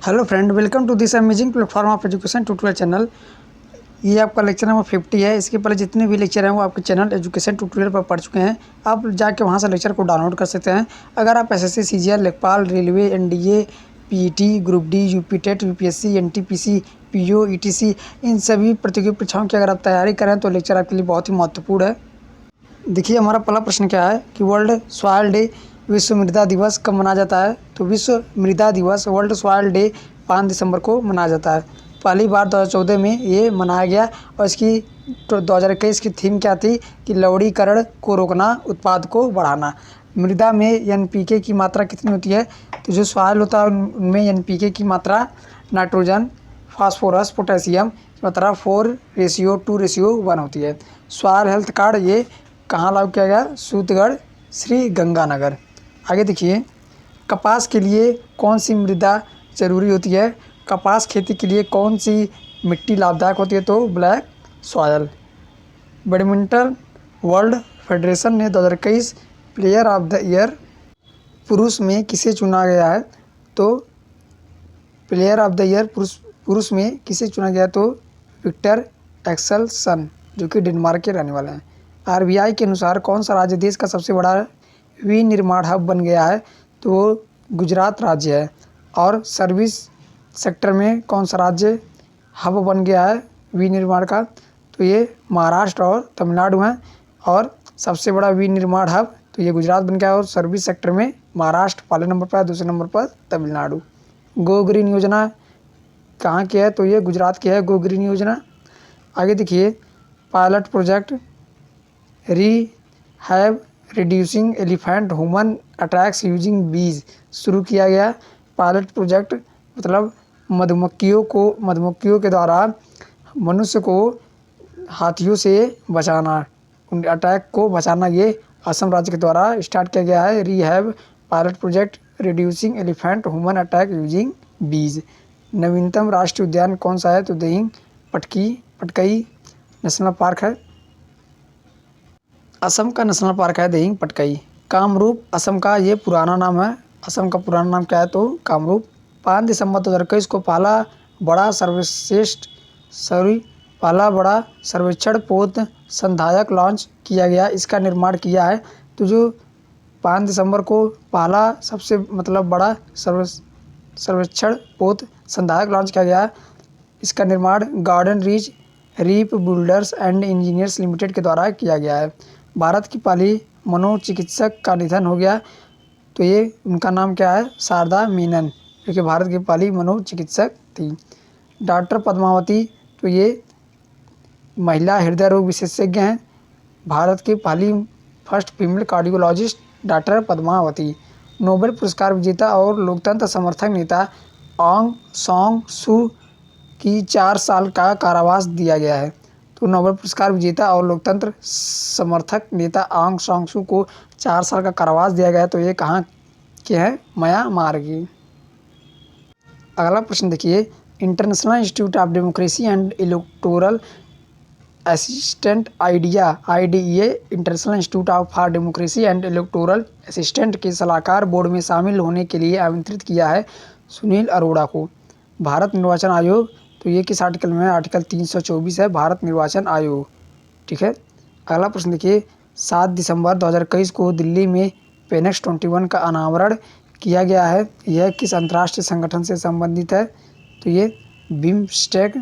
Hello friend, welcome to this amazing platform of education tutorial channel. ये आपका lecture number 50 है। इसके पहले जितने भी लेक्चर हैं वो आपके चैनल एजुकेशन ट्यूटोरियल पर पढ़ चुके हैं। आप जाके वहां से लेक्चर को डाउनलोड कर सकते हैं। अगर आप एसएससी, सीजीएल, लेखपाल, railway, NDA, PET, group D, UP TET, UPSC, NTPC, PO, etc, इन सभी प्रतियोगी परीक्षाओं की अगर आप तैयारी करें तो लेक्चर आपके लिए बहुत ही महत्वपूर्ण है। देखिए, हमारा पहला प्रश्न क्या है कि वर्ल्ड सॉइल डे, विश्व मृदा दिवस कब मनाया जाता है। तो विश्व मृदा दिवस, वर्ल्ड सॉइल डे 5 दिसंबर को मनाया जाता है। पहली बार 2014 में ये मनाया गया और इसकी 2021 की थीम क्या थी कि लवणीकरण को रोकना, उत्पाद को बढ़ाना। मृदा में एनपीके की मात्रा कितनी होती है। तो जो सॉइल होता है उनमें एनपीके की मात्रा, नाइट्रोजन, फास्फोरस, पोटेशियम की मात्रा 4:2:1 होती है। सॉइल हेल्थ कार्ड ये कहाँ लागू किया गया, सूतगढ़, श्री गंगानगर। आगे देखिए, कपास के लिए कौन सी मृदा जरूरी होती है। कपास खेती के लिए कौन सी मिट्टी लाभदायक होती है। तो black soil. Badminton world federation ने 2021 प्लेयर ऑफ द ईयर पुरुष में किसे चुना गया है। तो प्लेयर ऑफ द ईयर पुरुष में किसे चुना गया, तो विक्टर एक्सेलसन, जो कि डेनमार्क के रहने वाले हैं। आरबीआई के अनुसार कौन सा राज्य देश का सबसे बड़ा विनिर्माण हब बन गया है। तो वो गुजरात राज्य है। और सर्विस सेक्टर में कौन सा राज्य हब बन गया है विनिर्माण का, तो ये महाराष्ट्र और तमिलनाडु हैं। और सबसे बड़ा विनिर्माण हब तो ये गुजरात बन गया है और सर्विस सेक्टर में महाराष्ट्र पहले नंबर पर है, दूसरे नंबर पर तमिलनाडु। गो ग्रीन योजना कहाँ की है, तो ये गुजरात की है गो ग्रीन योजना। आगे देखिए, pilot project rehab reducing elephant human attacks using बीज शुरू किया गया। पायलट प्रोजेक्ट मतलब मधुमक्खियों के द्वारा मनुष्य को हाथियों से बचाना, उन अटैक को बचाना, ये असम राज्य के द्वारा स्टार्ट किया गया है। Rehab pilot project reducing elephant human attack using बीज। नवीनतम राष्ट्रीय उद्यान कौन सा है, तो दिहिंग पटकई नेशनल पार्क है। असम का नेशनल पार्क है दिहिंग पटकई। कामरूप असम का ये पुराना नाम है। असम का पुराना नाम क्या है, तो कामरूप। 5 दिसंबर 2021 को पहला बड़ा सर्वेक्षण पोत संधायक लॉन्च किया गया। इसका निर्माण किया है। तो जो 5 दिसंबर को पहला सबसे बड़ा सर्वेक्षण पोत संधायक लॉन्च किया गया, इसका निर्माण Garden Reach shipbuilders and engineers limited के द्वारा किया गया है। भारत की पहली मनोचिकित्सक का निधन हो गया। तो ये उनका नाम क्या है, शारदा मेनन, जो कि भारत की पहली मनोचिकित्सक थी। डॉक्टर पद्मावती, तो ये महिला हृदय रोग विशेषज्ञ हैं। भारत की पहली first female cardiologist doctor Padmavati. Nobel पुरस्कार विजेता और लोकतंत्र समर्थक नेता आंग सांग सू की 4 साल का कारावास दिया गया है। तो नोबेल पुरस्कार विजेता और लोकतंत्र समर्थक नेता आंग सांग सू को 4 साल का कारावास दिया गया है। तो ये कहाँ के हैं, म्यांमार की। अगला प्रश्न देखिए, international institute of democracy and electoral assistant IDEA international institute for democracy and electoral assistant के सलाहकार बोर्ड में शामिल होने के लिए आमंत्रित किया है सुनील अरोड़ा को। भारत निर्वाचन आयोग, तो ये किस आर्टिकल में है, आर्टिकल 324 है भारत निर्वाचन आयोग। ठीक है। अगला प्रश्न देखिए, 7 दिसंबर 2021 को दिल्ली में पेनेक्स 21 का अनावरण किया गया है। यह किस अंतर्राष्ट्रीय संगठन से संबंधित है, तो ये बिम्स्टेक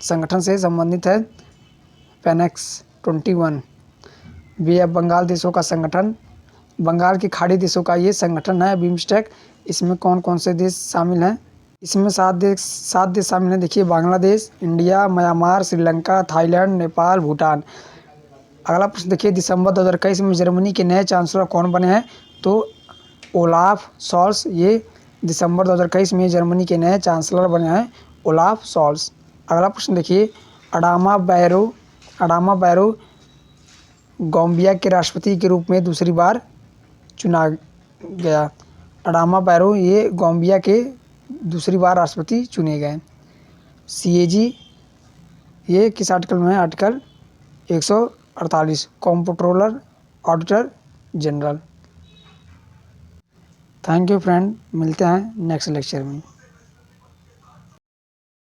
संगठन से संबंधित है। पेनेक्स 21 बंगाल देशों का संगठन, बंगाल की खाड़ी देशों का ये संगठन है बिम्स्टेक। इसमें कौन कौन से देश शामिल हैं, इसमें 7 देश शामिल हैं। देखिए, Bangladesh, India, Myanmar, Sri Lanka, Thailand, Nepal, Bhutan. अगला प्रश्न देखिए, दिसंबर 2021 में जर्मनी के नए चांसलर कौन बने हैं, तो ओलाफ शॉल्स। ये दिसंबर 2021 में जर्मनी के नए चांसलर बने हैं ओलाफ शॉल्स। अगला प्रश्न देखिए, अडामा बैरो गाम्बिया के राष्ट्रपति के रूप में दूसरी बार चुना गया। अडामा बैरो ये गाम्बिया के दूसरी बार राष्ट्रपति चुने गए। CAG ये किस आर्टिकल में है, article 148 comptroller auditor general. Thank you friend, मिलते हैं नेक्स्ट लेक्चर में।